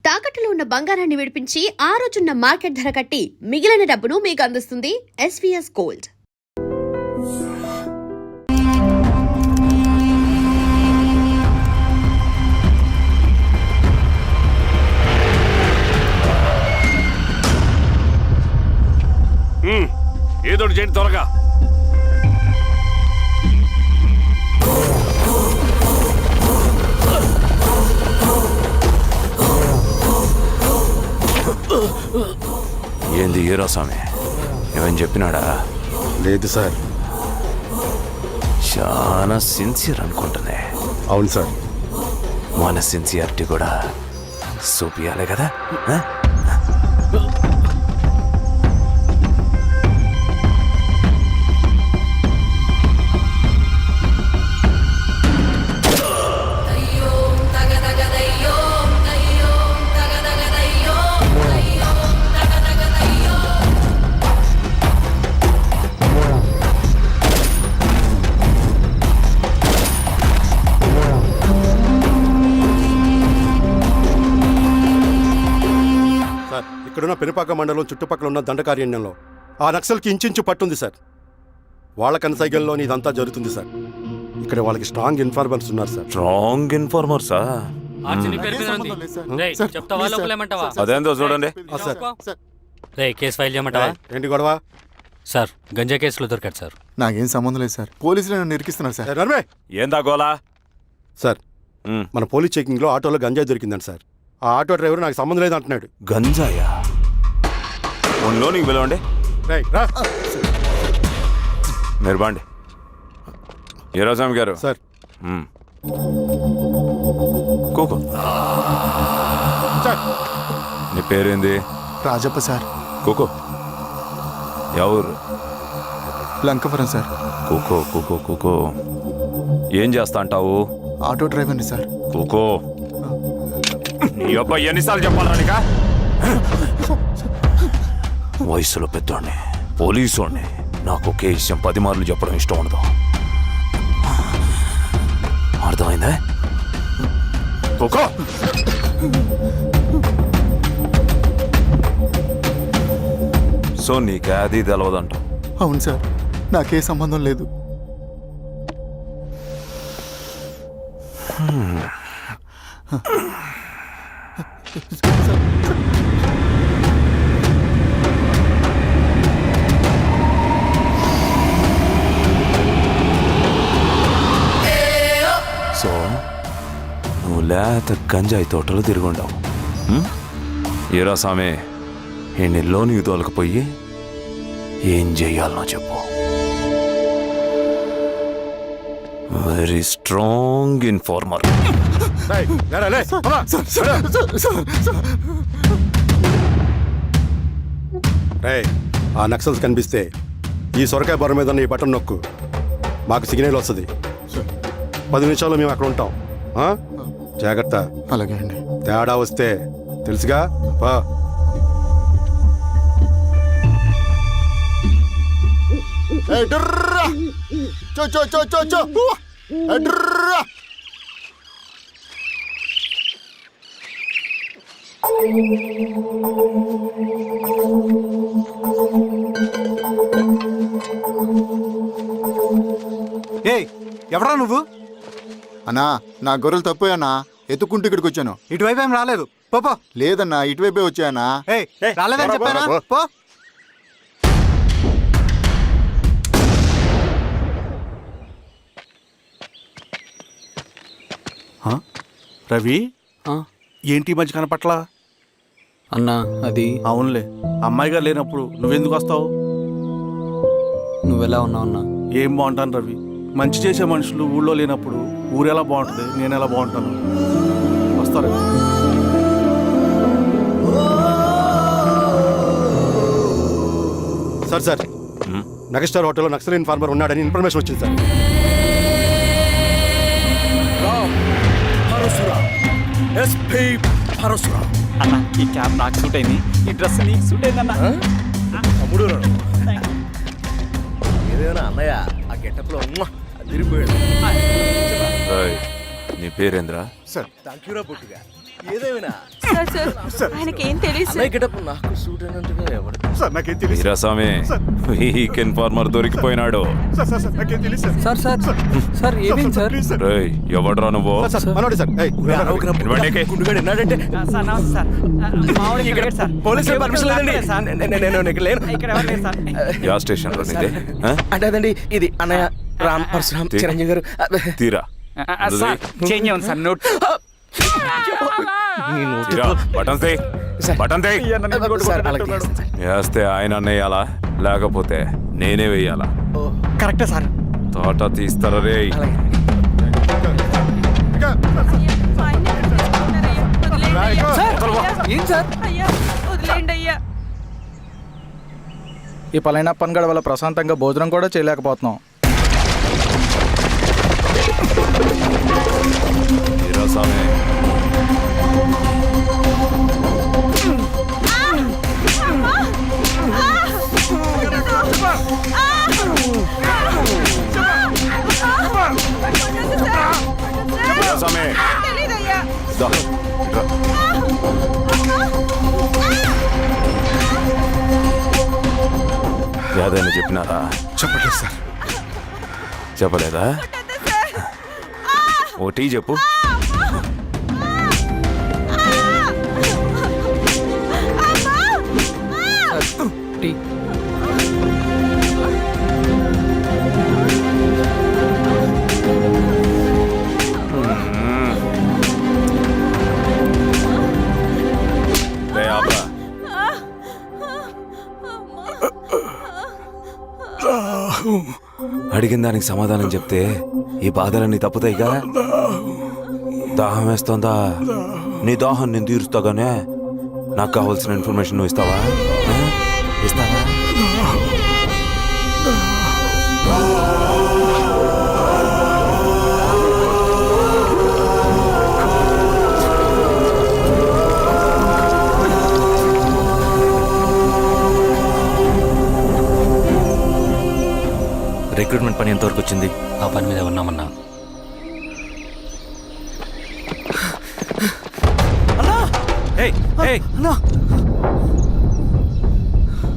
తాకట్టులో ఉన్న బంగారాన్ని విడిపించి ఆ రోజున్న మార్కెట్ ధర కట్టి మిగిలిన డబ్బును మీకు అందిస్తుంది ఎస్వీఎస్ గోల్డ్. ఏదో చేయండి త్వరగా. ఏంది ఈరోస్వామి ఏమని చెప్పినాడా? లేదు సార్. చాలా సిన్సియర్ అనుకుంటున్నా. అవును సార్. మన సిన్సియారిటీ కూడా చూపియాలి కదా. ఇక్కడున్న పెనుపాక మండలం చుట్టుపక్కల ఉన్న దండకారణ్యంలో ఆ నక్సల్కి ఇంచుంచు పట్టుంది సార్. వాళ్ళ కనసైగల్లో ఇదంతా జరుగుతుంది సార్. ఇక్కడ వాళ్ళకి స్ట్రాంగ్ ఇన్ఫార్మర్స్ ఉన్నారు సార్. స్ట్రాంగ్ ఇన్ఫార్మర్సా? అదేందో చూడండి. కేసు ఫైల్ చేయమంటావా? ఏంటి గొడవ సార్? గంజా కేసులో దొరికాడు సార్. నాకేం సంబంధం లేదు సార్. పోలీసులు నన్ను నిరికిస్తున్నారు సార్. నర్మే ఏందా గోలా? సార్, మన పోలీస్ చెకింగ్ లో ఆటోలో గంజాయి దొరికిందండి సార్. ఆ ఆటో డ్రైవర్ నాకు సంబంధం లేదు అంటున్నాడు. గంజాయా? లోనికి పిలవండి. మీరు బాండి. ఈరోజామి గారు సార్. కూకో. నీ పేరేంది? రాజప్ప సార్. కూకో. ఎవరు? లంకపురం సార్. కూకో కూకో కూకో. ఏం చేస్తా అంటావు? ఆటో డ్రైవర్ని సార్. కూకో. నీ అబ్బాయి ఎన్నిసార్లు చెప్పాలనిక? వయసులో పెద్దోడిని, పోలీసోడిని, నాకు ఒకే విషయం 10 మార్లు చెప్పడం ఇష్టం ఉండదు. అర్థమైందా? కూకో. సో నీకే అది తెలవదంట? అవును సార్, నాకే సంబంధం లేదు. సో నువ్వు లేత గంజాయి తోటలో తిరుగుండావు. ఏరా సామే, ఈ నెలలో నీకు తోలకపోయి ఏం చెయ్యాలనో చెప్పు. Very strong informer. ఆ నక్సల్స్ కనిపిస్తే ఈ సొరకాయ బొర మీద ఉన్న ఈ బటన్ నొక్కు, మాకు సిగ్నల్ వస్తుంది. 10 నిమిషాల్లో మేము అక్కడ ఉంటాం. జాగ్రత్త. అలాగే అండి. తేడా వస్తే తెలుసుగా. ఎవరా నువ్వు? అన్నా, నా గొర్రెలు తప్పోయన్నా, ఎత్తుకుంటూ ఇక్కడికి వచ్చాను. ఇటువైపు ఏం రాలేదు. పో. లేదన్నా, ఇటువైపే వచ్చాయన్నా. రాలేదని చెప్పానా? పో. రవి, ఏంటి ఈ మధ్య కనపట్ల? అన్నా అది అవునులే, అమ్మాయి గారు లేనప్పుడు నువ్వెందుకు వస్తావు? నువ్వెలా ఉన్నావు అన్నా? ఏం బాగుంటాను రవి, మంచి చేసే మనుషులు ఊళ్ళో లేనప్పుడు ఊరు ఎలా బాగుంటుంది, నేను ఎలా బాగుంటాను? వస్తారా? సార్, నగస్టార్ హోటల్లో నక్సల్ ఇన్ఫార్మర్ ఉన్నాడని ఇన్ఫర్మేషన్ వచ్చింది సార్. అన్న, ఈ క్యాప్ నాకు సూట్ అయింది, ఈ డ్రెస్ నీకు సూట్ అయిందన్న. అన్నయ్య ఆ గెటప్ లో నీ పేరేంద్రా? సార్. థ్యాంక్ యూరా పుట్టిగా. సార్ ఆయనకి ఏం తెలియదు సార్ నాకేం తెలియదు వీరాస్వామి వీక్ ఇన్ఫార్మర్ దొరికిపోయినాడు. సార్ సార్ సార్ ఏమేం సార్ రేయ్, ఎవడ్రా నువ్వు? మనోడి సార్ ఏయ్, ఇవ్వండి. సార్ నమస్తే సార్ మామూలుగా ఇక్కడ సార్ పోలీసులు పర్మిషన్ లేదండి నేను ఇక్కడ లేను ఇక్కడ ఎవరు లేరు సార్ యా స్టేషన్ లో నీదే? ఆ? అంటే అదండి ఇది అన్నయ్య రామ్ పరశురామ్ చిరంజీవి గారు తీరా సార్ చేంజ్ ఉంది సార్ నోట్ తీరా. బటన్ తీ. బటన్ తీ. సార్ అలాగే చేస్తాను సార్. వేస్తే ఆయన వేయాలా లేకపోతే నేనే వేయాలా? కరెక్టే సార్ తోట తీస్తారా రే? అలాగే ఏం సార్ వదిలేండి అయ్యా. ఈ పలైన పనిగడ వల్ల ప్రశాంతంగా భోజనం కూడా చేయలేకపోతున్నాం. వీరాస్వామి వీరాస్వామి తెలీదయ్యా. దా, ఇట్రా. ఏదైనా చెప్పినారా? చెప్పట్లేదు సార్. చెప్పలేదా? ఓ టీ చెప్పు. టీ రే ఆపరా. అడిగిన దానికి సమాధానం చెప్తే ఈ బాధలన్నీ తప్పుతాయిగా. దాహం వేస్తోందా? నీ దాహం నేను తీరుస్తాగానే నాకు కావాల్సిన ఇన్ఫర్మేషన్ నువ్వు ఇస్తావా? ఆ? ఇస్తావా? రిక్రూట్మెంట్ పని ఎంతవరకు వచ్చింది? ఆ పని మీద ఉన్నామన్నా.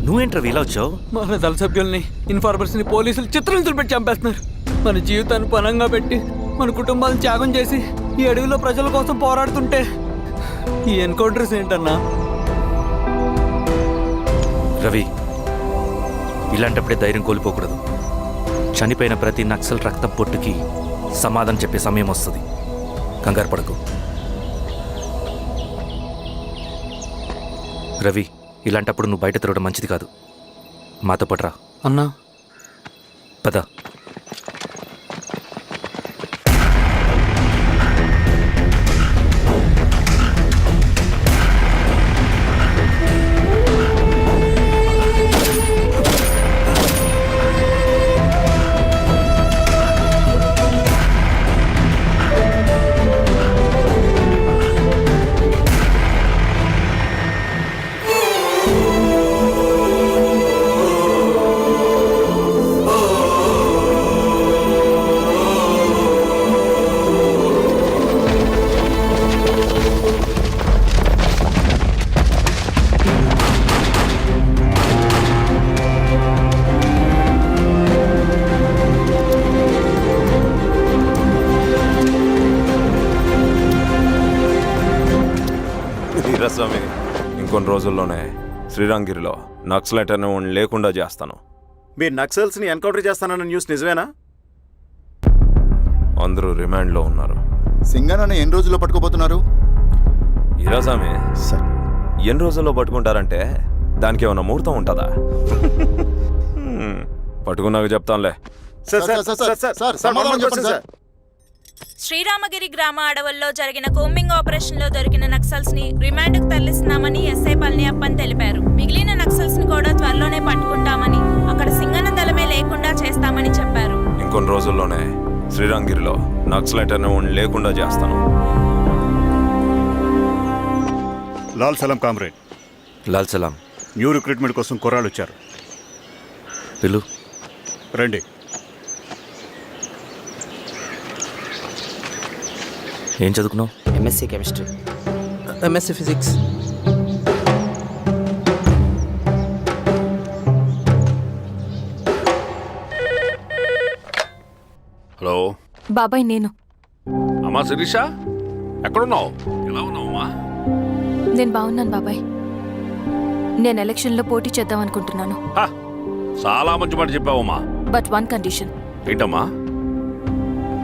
నువ్వేంట్రా ఇలా వచ్చావు? మన దళ సభ్యుల్ని ఇన్ఫార్మర్స్ ని పోలీసులు చిత్రహింసలు పెట్టి చంపేస్తున్నారు. మన జీవితాన్ని పనంగా పెట్టి మన కుటుంబాలను త్యాగం చేసి ఈ అడవిలో ప్రజల కోసం పోరాడుతుంటే ఈ ఎన్కౌంటర్స్ ఏంటన్నా? రవి, ఇలాంటప్పుడే ధైర్యం కోల్పోకూడదు. చనిపోయిన ప్రతి నక్సల్ రక్తం పొట్టుకి సమాధానం చెప్పే సమయం వస్తుంది. కంగారు పడకు రవి. ఇలాంటప్పుడు నువ్వు బయట తిరగడం మంచిది కాదు. మాతో పట్రా. అన్నా పద. వీరాస్వామి, ఇంకొన్ని రోజుల్లోనే శ్రీరంగిరిలో నక్సలైట్ అనే వాడిని లేకుండా చేస్తాను. మీరు నక్సల్స్ ని ఎన్కౌంటర్ చేస్తానన్న న్యూస్ నిజమేనా? అందరూ రిమాండ్లో ఉన్నారు. సింగన్ ఎన్ని రోజుల్లో పట్టుకోబోతున్నారు? వీరాస్వామి, ఎన్ని రోజుల్లో పట్టుకుంటారంటే దానికి ఏమన్నా ముహూర్తం ఉంటుందా? పట్టుకున్నాక చెప్తానులే. సమాధానం చెప్పండి సార్. శ్రీరామగిరి గ్రామ అడవుల్లో జరిగిన కోంబింగ్ ఆపరేషన్ లో దొరికిన నక్సల్స్ ని రిమాండ్ కు తరలిస్తున్నామని ఎస్ఐ పళనియప్పన్ తెలిపారు. మిగిలిన నక్సల్స్ ని కూడా త్వరలోనే పట్టుకుంటామని, అక్కడ సింగన దళమే లేకుండా చేస్తామని చెప్పారు. ఇంకొన్ని రోజుల్లోనే శ్రీరంగిరిలో నక్సలైట్ అనే వాడిని లేకుండా చేస్తాను. లాల్ సలాం కామ్రేడ్. లాల్ సలాం. న్యూ రిక్రూట్మెంట్ కోసం కుర్రాళ్ళు వచ్చారు. పిలు. రండి. ఏం చదువుకున్నావు? MSc chemistry. MSc physics. Hello బాబాయ్ నేను అమ్మా శిరీష, ఎక్కడున్నావు? ఎలా ఉన్నావమ్మా? నేను బాగున్నాను బాబాయ్. నేను ఎలక్షన్లో పోటీ చేద్దాం అనుకుంటున్నాను. హ, చాలా మంచి మాట చెప్పావమ్మా. But one condition. ఏంటమ్మా?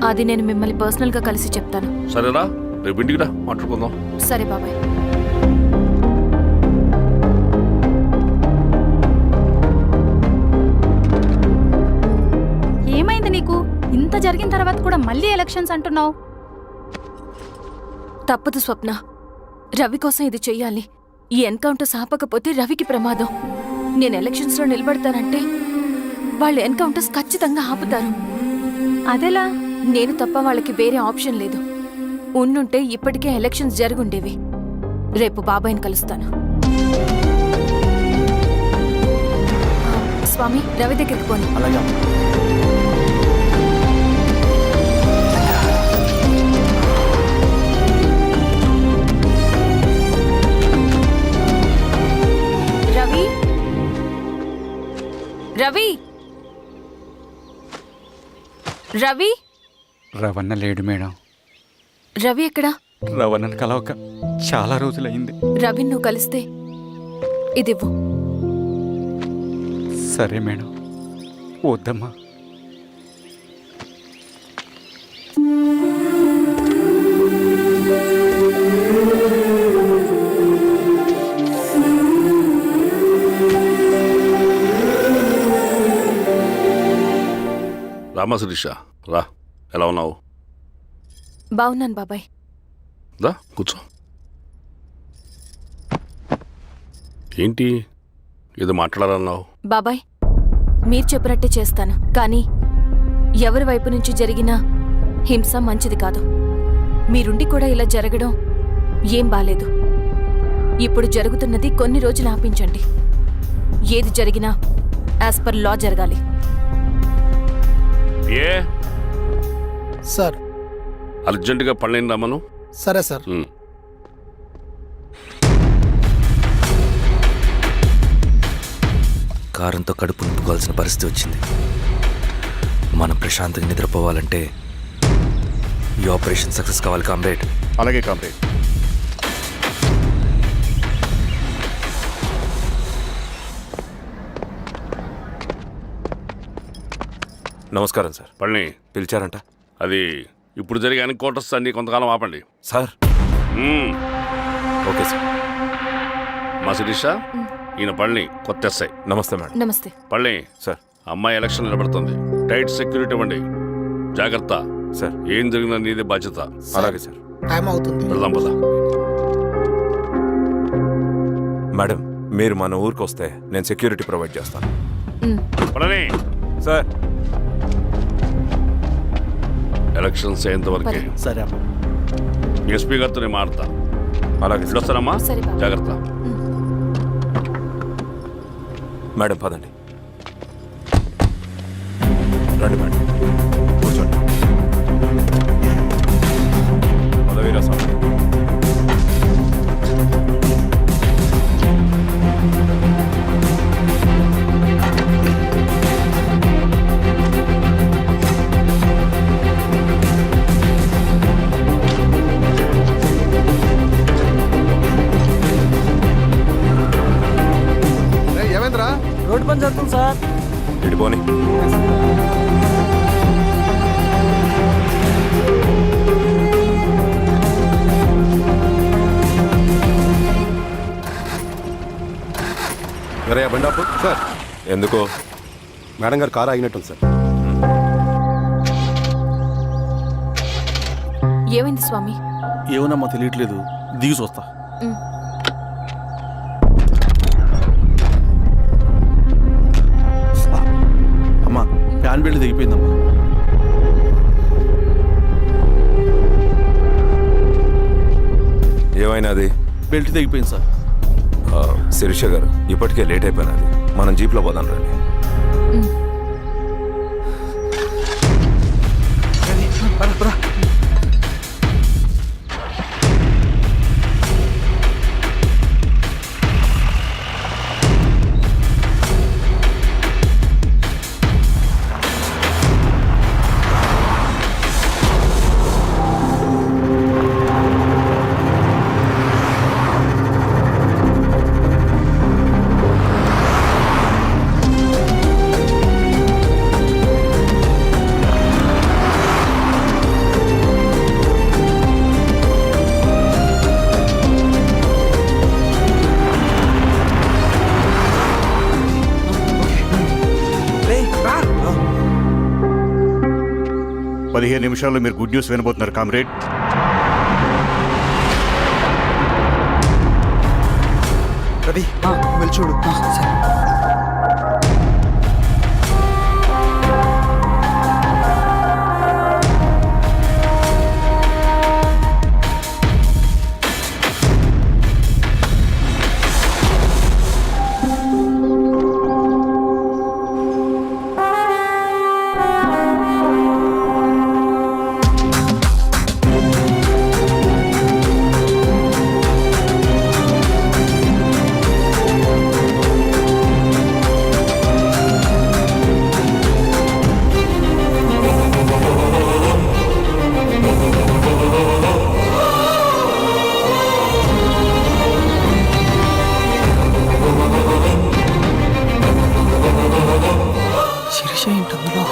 అది నేను మిమ్మల్ని పర్సనల్గా కలిసి చెప్తాను. సరేరా, రేపు ఇంటికి రా, మాట్లాడుకుందాం. సరే బాబాయ్. ఏమైంది నీకు? ఇంత జరిగిన తర్వాత కూడా మళ్ళీ ఎలక్షన్స్ అంటున్నావు? తప్పదు స్వప్న, రవి కోసం ఇది చెయ్యాలి. ఈ ఎన్కౌంటర్స్ ఆపకపోతే రవికి ప్రమాదం. నేను ఎలక్షన్స్లో నిలబడతానంటే వాళ్ళు ఎన్కౌంటర్స్ ఖచ్చితంగా ఆపుతారు. అదెలా? నేను తప్ప వాళ్ళకి వేరే ఆప్షన్ లేదు. ఉండుంటే ఇప్పటికే ఎలక్షన్స్ జరుగుండేవి. రేపు బాబాయ్ని కలుస్తాను. స్వామి, రవి దగ్గరికి పోను. అలాగే రవి, రవి, రవి. రవణ లేడు మేడం. రవి ఎక్కడా? రవణను కలవక చాలా రోజులైంది. రవి నువ్వు కలిస్తే ఇదివ్వు. సరే మేడం. వద్దమ్మా. రామా శిరీష, రా. ఎలా ఉన్నావు? బాగున్నాను బాబాయ్. దా కూర్చో. ఏంటి ఏదో మాట్లాడాలన్నావు? బాబాయ్, మీరు చెప్పినట్టే చేస్తాను. కానీ ఎవరి వైపు నుంచి జరిగిన హింస మంచిది కాదు. మీరుండి కూడా ఇలా జరగడం ఏం బాలేదు. ఇప్పుడు జరుగుతున్నది కొన్ని రోజులు ఆపించండి. ఏది జరిగినా యాజ్ పర్ లా జరగాలి. ఏ సార్. అర్జెంటుగా పళ్ళని రమ్మను. సరే సార్. కారంతో కడుపు నింపుకోవాల్సిన పరిస్థితి వచ్చింది. మనం ప్రశాంతంగా నిద్రపోవాలంటే ఈ ఆపరేషన్ సక్సెస్ కావాలి కామ్రేడ్. అలాగే కామ్రేడ్. నమస్కారం సార్. పళ్ళని, పిలిచారంట అది ఇప్పుడు జరిగే ఎన్కౌంటర్స్ అన్ని కొంతకాలం ఆపండి. సార్. Okay sir. మా శిరీష, ఈయన పళ్ళని కొత్త ఎస్ఐ. నమస్తే మేడం. నమస్తే. పళ్ళని సార్. అమ్మాయి ఎలక్షన్ నిలబడుతుంది. టైట్ సెక్యూరిటీ ఇవ్వండి. జాగ్రత్త. సార్. ఏం జరిగినా నీదే బాధ్యత. అలాగే సార్. టైం అవుతుంది. వెళ్దాం పద. మేడం, మీరు మన ఊరికి వస్తే నేను సెక్యూరిటీ ప్రొవైడ్ చేస్తాను. పళ్ళని, సార్. ఎలక్షన్స్ అయ్యేంతవరకే. సరే అమ్మా. ఎస్పీ గారితో నేను మారుతా. అలాగే సార్. వస్తానమ్మా. సరే బాబు. జాగ్రత్త. మేడం పదండి. రండి మేడం, కూర్చోండి. పదవీరా స్వామి. ఏమైందిరా? రోడ్డు పని జరుగుతుంది సార్. ఇడిపోని. వేరే బండాపు సార్. ఎందుకో? మేడం గారు కారు ఆగినట్టుంది సార్. ఏమైంది స్వామి? ఏమోనమ్మా తెలియట్లేదు. దిగి చూస్తా. అమ్మా, ఫ్యాన్ బెల్ట్ దిగిపోయిందమ్మా. ఏమైనాది? బెల్ట్ దిగిపోయింది సార్. శిరీష గారు, ఇప్పటికే లేట్ అయిపోయినది. మనం జీప్లో పోదాం రండి. 15 నిమిషాల్లో మీరు గుడ్ న్యూస్ వినబోతున్నారు కామ్రేడ్. రవి వెళ్ళి చూడు. సరే. శిరీష ఏంటందులో?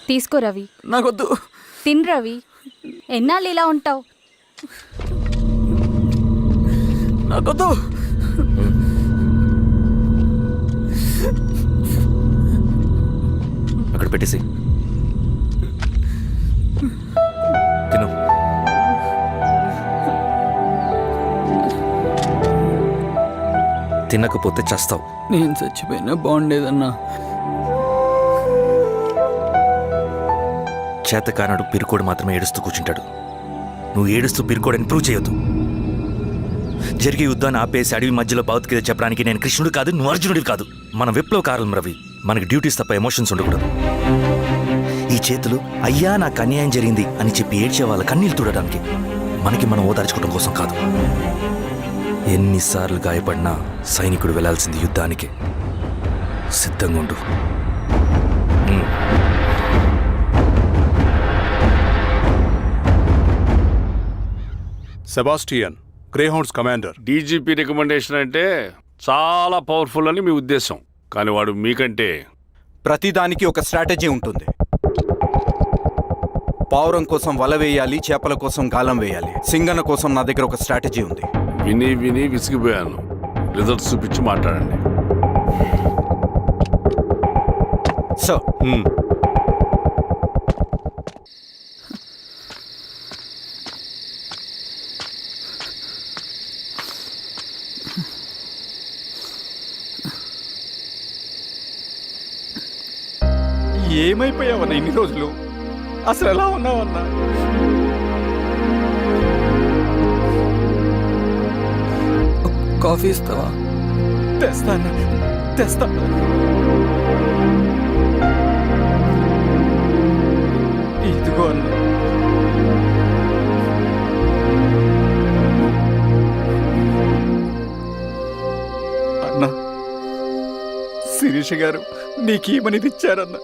తీసుకో రవి. నాకొద్దు. తిన్ రవి. ఎన్నాళ్ళు ఇలా ఉంటావు? నాకొద్దు. అక్కడ పెట్టేసి తిను. తినకపోతే చస్తావు. నేను చచ్చిపోయినా బాగుండేదన్నా. చేతకానడు పిరుకోడు మాత్రమే ఏడుస్తూ కూర్చుంటాడు. నువ్వు ఏడుస్తూ పిరుకోడని ప్రూవ్ చేయొద్దు. జరిగే యుద్ధాన్ని ఆపేసి అడవి మధ్యలో భౌతికత చెప్పడానికి నేను కృష్ణుడు కాదు, నువ్వు అర్జునుడివి కాదు. మన విప్లవకారులం రవి. మనకి డ్యూటీస్ తప్ప ఎమోషన్స్ ఉండకూడదు. ఈ చేతులు అయ్యా నాకు అన్యాయం జరిగింది అని చెప్పి ఏడ్చే వాళ్ళ కన్నీళ్ళు తుడడానికి, మనకి మనం ఓదార్చుకోవడం కోసం కాదు. ఎన్నిసార్లు గాయపడినా సైనికుడు వెళ్లాల్సింది యుద్ధానికి. సిద్ధంగా ఉండు. Sebastian, Greyhounds commander. DGP recommendation అంటే చాలా పవర్ఫుల్ అని మీ ఉద్దేశం, కానీ వాడు మీకంటే ప్రతిదానికి ఒక స్ట్రాటజీ ఉంటుంది. పావురం కోసం వల వేయాలి, చేపల కోసం గాలం వేయాలి. సింగన్న కోసం నా దగ్గర ఒక స్ట్రాటజీ ఉంది. విని విని విసిగిపోయాను. రిజల్ట్స్ చూపించి మాట్లాడండి. సో ఏమైపోయావన్నా ఇన్ని రోజులు? అసలు ఎలా ఉన్నావన్నా? కాఫీ ఇస్తావా? తెస్తాను. ఇదిగో అన్న. అన్న శిరీష గారు నీకేమనేది ఇచ్చారన్న.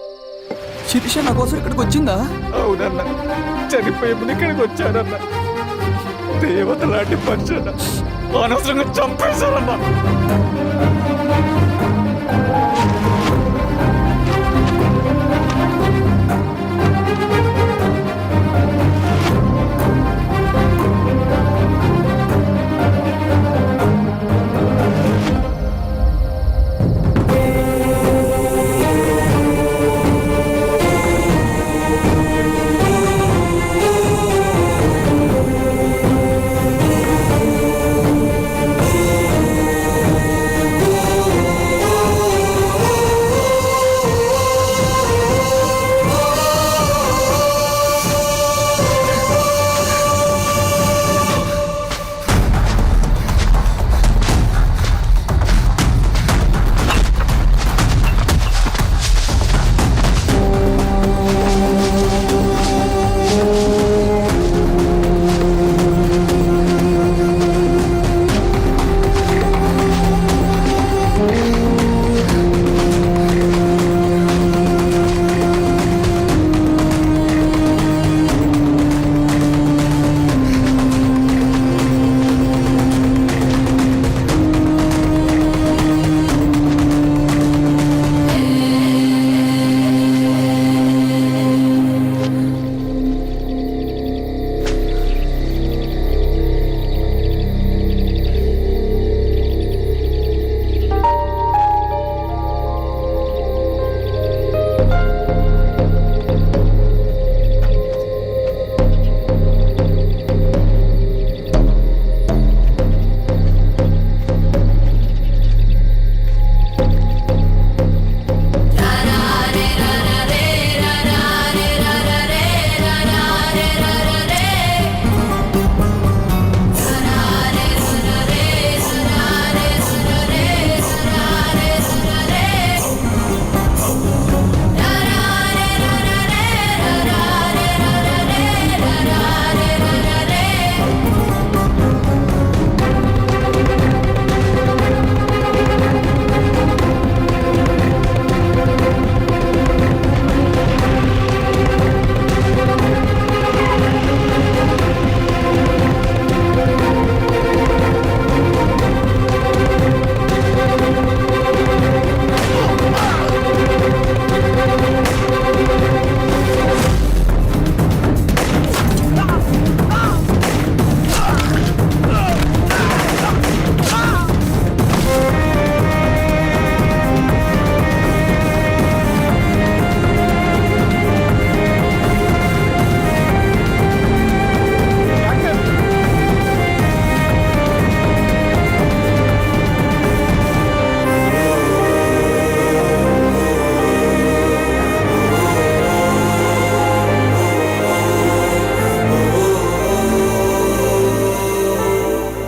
శిరీష నా కోసం ఇక్కడికి వచ్చిందా? అవునన్న, చనిపోయే ముందు ఇక్కడికి వచ్చారన్న. దేవత లాంటి మనిషి అన్న, అనవసరంగా చంపేశారన్న.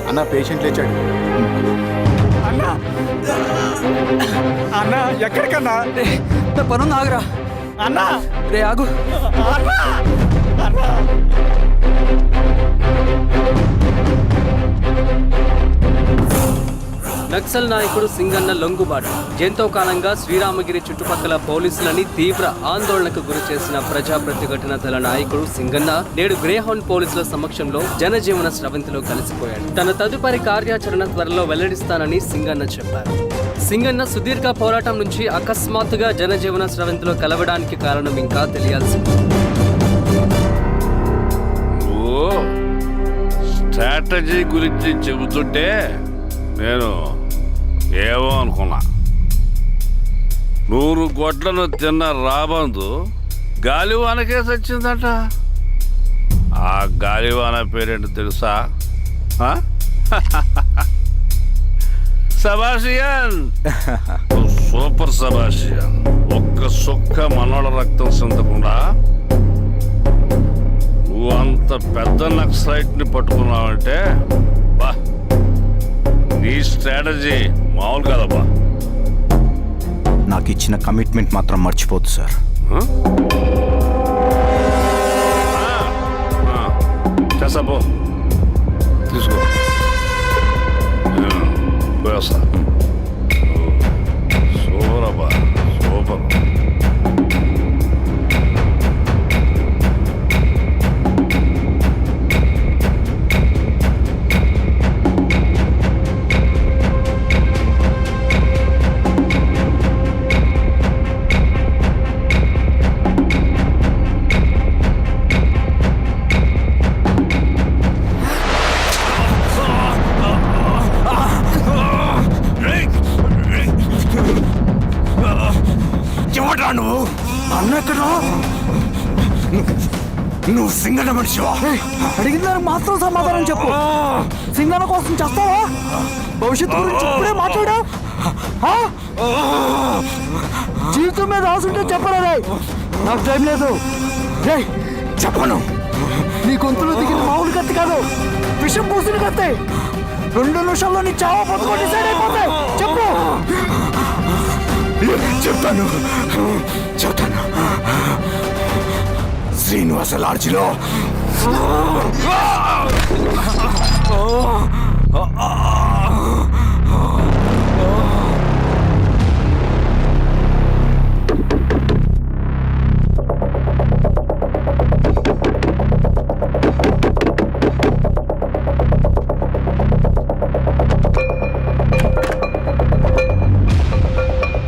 అన్న పేషెంట్ లేచాడు. అన్నా అన్నా ఎక్కడికన్నా? రే నా పనుంది, ఆగురా. అన్నా రే ఆగు. అన్నా అన్నా నక్సల్ నాయకుడు సింగన్న లొంగుబాటు ఎంతో కాలంగా శ్రీరామగిరి చుట్టుపక్కల పోలీసులని తీవ్ర ఆందోళనకు గురి చేసిన ప్రజా ప్రతిఘటన దళ నాయకుడు సింగన్న నేడు గ్రేహౌండ్ పోలీసుల సమక్షంలో జనజీవన స్రవంతిలో కలిసిపోయాడు. తన తదుపరి కార్యాచరణ త్వరలో వెల్లడిస్తానని సింగన్న చెప్పారు. సింగన్న సుదీర్ఘ పోరాటం నుంచి అకస్మాత్తుగా జనజీవన స్రవంతిలో కలవడానికి కారణం ఇంకా తెలియాల్సి ఉంది. స్ట్రాటజీ గురించి చెబుతుంటే నేను ఏమో అనుకున్నా. 100 గొడ్లను తిన్న రాబందు గాలివానకే సచ్చిందట. ఆ గాలివాన పేరేంటి తెలుసా? సబాషియన్. సూపర్ సబాషియన్. ఒక్క సుక్క మనోళ్ళ రక్తం చెందకుండా నువ్వు అంత పెద్ద నక్సలైట్ని పట్టుకున్నావంటే బా, నీ స్ట్రాటజీ మామూలు కదబ్బా. నాకు ఇచ్చిన కమిట్మెంట్ మాత్రం మర్చిపోద్దు సార్. చేస్తా పో తీసుకో పోయేస్తా సూపర్ అబ్బా సూపర్ ఎవడ్రా నువ్వు అన్నెక్కడా నువ్వు సింగన మనిషివా అడిగిన దానికి మాత్రం సమాధానం చెప్పు. సింగన కోసం చేస్తావా? భవిష్యత్తు గురించి ఇప్పుడే మాట్లాడా? జీవితం మీద ఆశ చెప్పరా? నాకు టైం లేదు. చెప్పను. నీ గొంతులో దిగిన మామూలు కత్తి కాదు, విషం పూసిన కత్తి. 2 నిమిషాల్లో నీ చావా బతుకో డిసైడ్ అయిపోతాయి. చెప్పు. చెప్తాను శ్రీనివాస లాడ్జిలో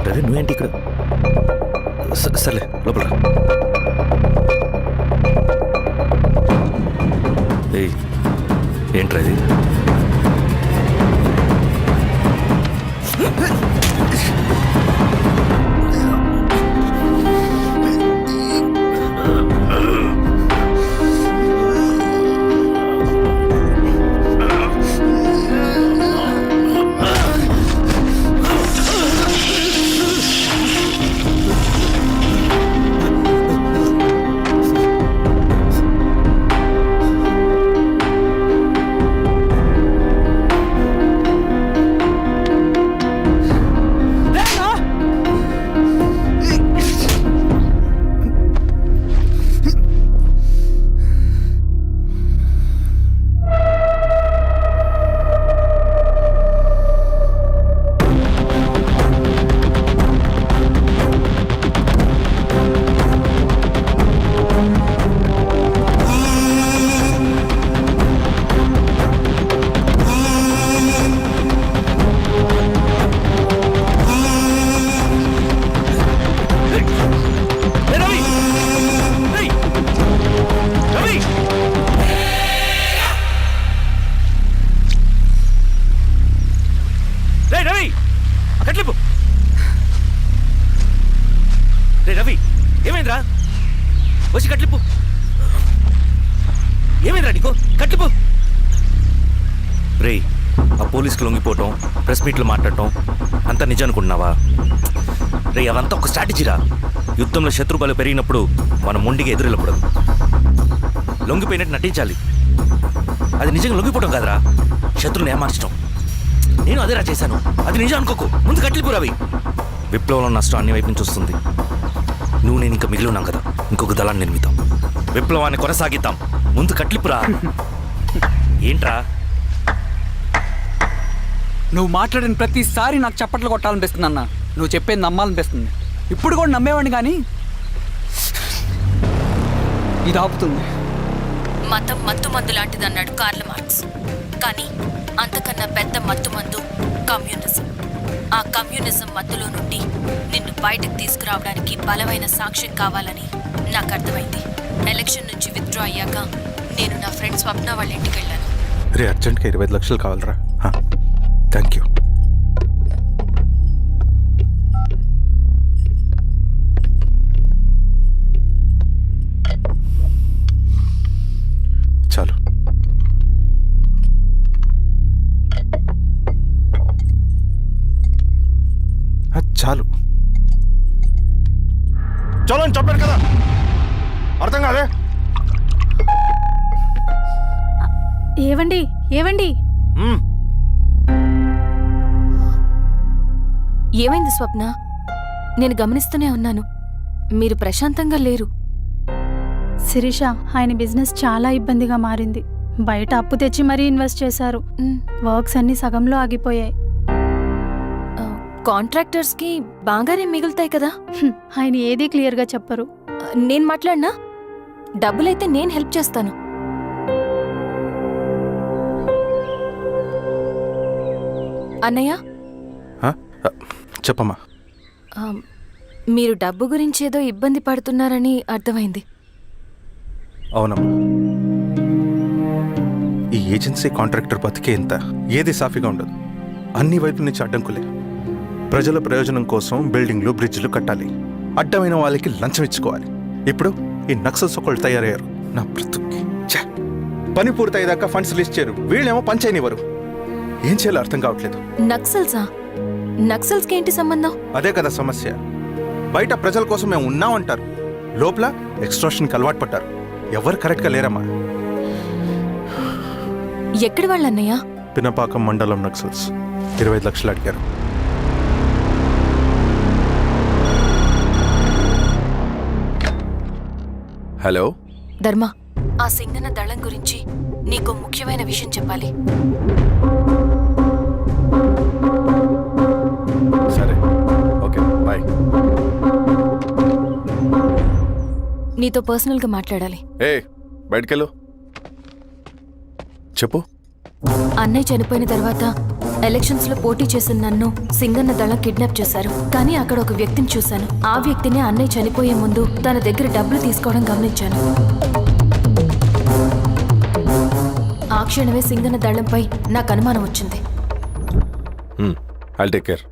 రవి నువ్వేంటి ఇక్కడ? సర్లే లోపల ఏంట్రా ఇది? రవి ఏమైందిరా? వచ్చి కట్లిప్పు. ఏమైందిరా నీకు? కట్లిప్పు. రే ఆ పోలీసుకి లొంగిపోవటం, ప్రెస్ మీట్లో మాట్లాడటం అంతా నిజం అనుకుంటున్నావా? రే అవంతా ఒక స్ట్రాటజీరా. యుద్ధంలో శత్రుబలు పెరిగినప్పుడు మనం మొండిగా ఎదురెళ్ళకూడదు, లొంగిపోయినట్టు నటించాలి. అది నిజంగా లొంగిపోవటం కాదురా, శత్రువుని ఏమార్చడం. నేను అదేరా చేశాను. అది నిజం అనుకోకు. ముందు కట్లిప్పు రవి. విప్లవంలో నష్టం అన్ని వైపు నుంచి వస్తుంది. నువ్వు నేను ఇంకా మిగిలి ఉన్నాం కదా, ఇంకొక దళాన్ని నిర్మితాం, విప్లవాన్ని కొనసాగిద్దాం. ముందు కట్లిప్పురా. ఏంట్రా నువ్వు మాట్లాడిన ప్రతిసారి నాకు చప్పట్లు కొట్టాలనిపిస్తుంది అన్న. నువ్వు చెప్పేది నమ్మాలనిపిస్తుంది. ఇప్పుడు కూడా నమ్మేవాడిని, కానీ ఇది ఆపుతుంది. మతం మత్తు మందు లాంటిదన్నాడు కార్ల్ మార్క్స్. కానీ అంతకన్నా పెద్ద మత్తు మందు కమ్యూనిజం. ఆ కమ్యూనిజం మత్తులో నుండి నిన్ను బయటకు తీసుకురావడానికి బలమైన సాక్ష్యం కావాలని నాకు అర్థమైంది. ఎలక్షన్ నుంచి విత్డ్రా అయ్యాక నేను నా ఫ్రెండ్ స్వప్న వాళ్ళ ఇంటికి వెళ్ళాను. రే అర్జెంట్గా 25 లక్షలు కావాలరా. Thank you. చాలు. చాలు చలో అని చెప్పాను కదా, అర్థం కాదే? ఏవండి ఏవండి ఏమైంది స్వప్న? నేను గమనిస్తూనే ఉన్నాను, మీరు ప్రశాంతంగా లేరు. శిరీష, ఆయన బిజినెస్ చాలా ఇబ్బందిగా మారింది. బయట అప్పు తెచ్చి మరీ ఇన్వెస్ట్ చేశారు. వర్క్స్ అన్ని సగంలో ఆగిపోయాయి. కాంట్రాక్టర్స్కి బాగానే మిగులుతాయి కదా. ఆయన ఏదీ క్లియర్గా చెప్పరు. నేను మాట్లాడినా డబ్బులైతే నేను హెల్ప్ చేస్తాను. అన్నయ్య, చెప్పమ్మా. ఆ, మీరు డబ్బు గురించి ఏదో ఇబ్బంది పడుతున్నారని అర్థమైంది. అవునమ్మా, ఈ ఏజెన్సీ కాంట్రాక్టర్ బతికే ఇంత ఏది సాఫీగా ఉండదు. అన్ని వైపుల నుంచి అడ్డంకులే. ప్రజల ప్రయోజనం కోసం బిల్డింగ్లు బ్రిడ్జ్లు కట్టాలి, అడ్డమైన వాళ్ళకి లంచం ఇచ్చుకోవాలి. ఇప్పుడు ఈ నక్సల్స్ ఒకళ్ళు తయారయ్యారు. నా బ్రతుక్కి ఛే! పని పూర్తయ్యేదాకా ఫండ్స్ లిస్ట్ చేయరు, వీళ్ళేమో పని చేయనివ్వరు. ఏం చేయాలో అర్థం కావట్లేదు. నక్సల్సా? నక్సల్స్కి ఏంటి సంబంధం? అదే కదా సమస్య. బయట ప్రజల కోసం మేము ఉన్నామంటారు, లోపల ఎక్స్ట్రాషన్కి అలవాటు పడ్డారు. ఎవరు కరెక్ట్గా లేరమ్మా. ఎక్కడి వాళ్ళన్నయ్య? పినపాకం మండలం నక్సల్స్ 25 లక్షలు అడిగారు. హలో ధర్మ, ఆ సింగన దళం గురించి నీకు ముఖ్యమైన విషయం చెప్పాలి. సరే, ఓకే, బాయ్. నీతో పర్సనల్గా మాట్లాడాలి. ఏ బయటకెళ్ళు. చెప్పు. అన్నయ్య చనిపోయిన తర్వాత ఎలక్షన్స్ లో పోటీ చేసిన నన్ను సింగన్న దళం కిడ్నాప్ చేశారు. కానీ అక్కడ ఒక వ్యక్తిని చూశాను. ఆ వ్యక్తిని అన్నయ్య చనిపోయే ముందు తన దగ్గర డబ్బులు తీసుకోవడం గమనించాను. ఆ క్షణమే సింగన్న దళంపై నాకు అనుమానం వచ్చింది. I'll take care.